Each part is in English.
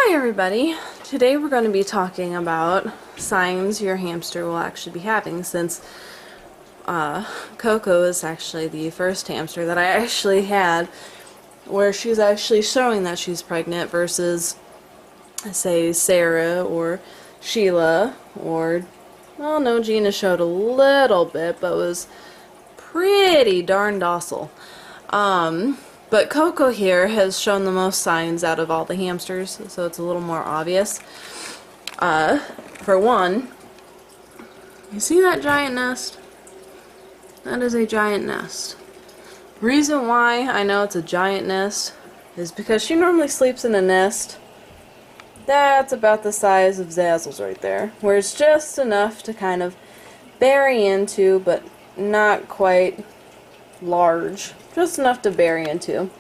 Hi everybody! Today we're going to be talking about signs your hamster will actually be having, since Coco is actually the first hamster that I actually had where she's actually showing that she's pregnant versus, say, Sarah or Sheila, or, well, no, Gina showed a little bit but was pretty darn docile. But Coco here has shown the most signs out of all the hamsters, so it's a little more obvious. For one, you see that giant nest? That is a giant nest. Reason why I know it's a giant nest is because she normally sleeps in a nest that's about the size of Zazzle's right there, where it's just enough to kind of bury into, but not quite large. Just enough to bury into.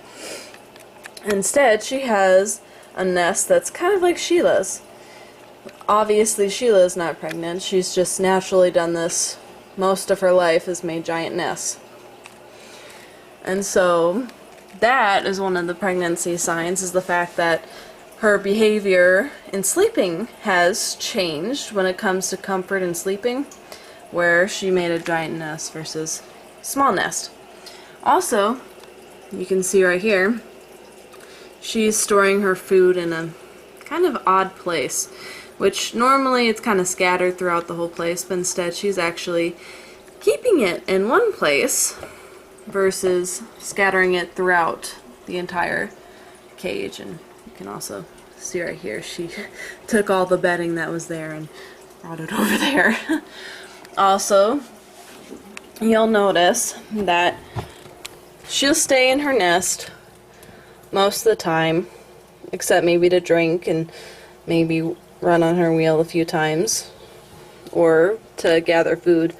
Instead, she has a nest that's kind of like Sheila's. Obviously, Sheila is not pregnant. She's just naturally done this most of her life, has made giant nests. And so, that is one of the pregnancy signs, is the fact that her behavior in sleeping has changed when it comes to comfort and sleeping, where she made a giant nest versus small nest. Also, you can see right here, she's storing her food in a kind of odd place, which normally it's kind of scattered throughout the whole place, but instead she's actually keeping it in one place versus scattering it throughout the entire cage. And you can also see right here, she took all the bedding that was there and brought it over there. Also, you'll notice that she'll stay in her nest most of the time, except maybe to drink and maybe run on her wheel a few times, or to gather food.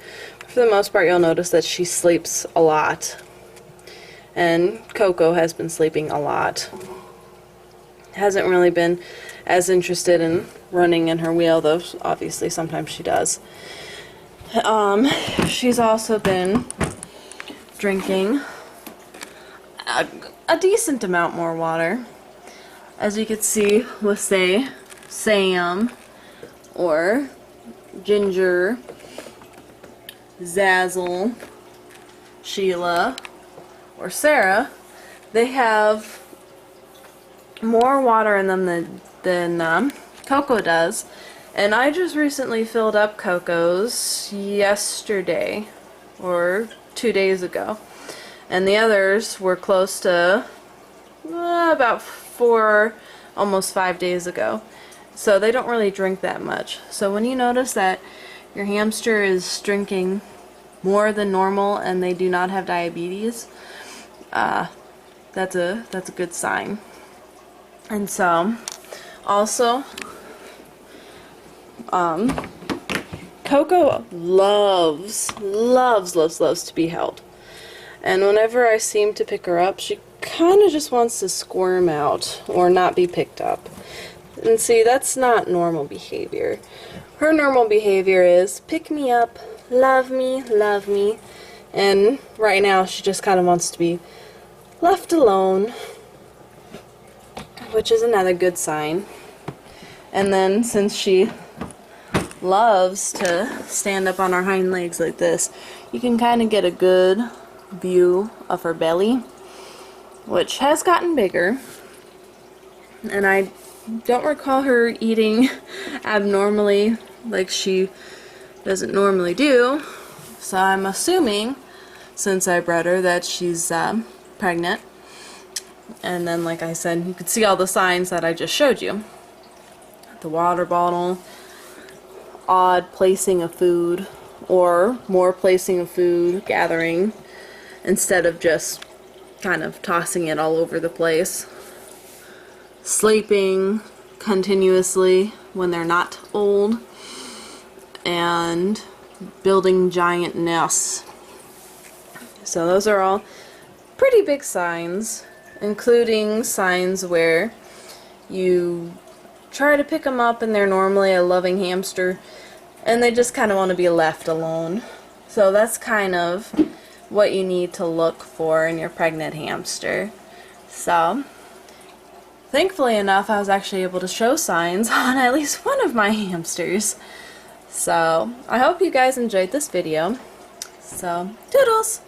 For the most part, you'll notice that she sleeps a lot. And Coco has been sleeping a lot. Hasn't really been as interested in running in her wheel, though obviously sometimes she does. She's also been drinking a decent amount more water, as you can see with, say, Sam or Ginger, Zazzle, Sheila, or Sarah. They have more water in them than Coco does, and I just recently filled up Coco's yesterday or 2 days ago. And the others were close to about 4, almost 5 days ago. So they don't really drink that much. So when you notice that your hamster is drinking more than normal and they do not have diabetes, that's a good sign. And so, also, Coco loves to be held. And whenever I seem to pick her up, she kind of just wants to squirm out or not be picked up. And see, that's not normal behavior. Her normal behavior is pick me up, love me, love me. And right now she just kind of wants to be left alone, which is another good sign. And then since she loves to stand up on her hind legs like this, you can kind of get a good view of her belly, which has gotten bigger, and I don't recall her eating abnormally like she doesn't normally do, so I'm assuming, since I bred her, that she's pregnant. And then, like I said, you can see all the signs that I just showed you. The water bottle, odd placing of food, or more placing of food, gathering, instead of just kind of tossing it all over the place. Sleeping continuously when they're not old. And building giant nests. So those are all pretty big signs, including signs where you try to pick them up and they're normally a loving hamster and they just kind of want to be left alone. So that's kind of what you need to look for in your pregnant hamster. So thankfully enough, I was actually able to show signs on at least one of my hamsters. So, I hope you guys enjoyed this video. So, toodles!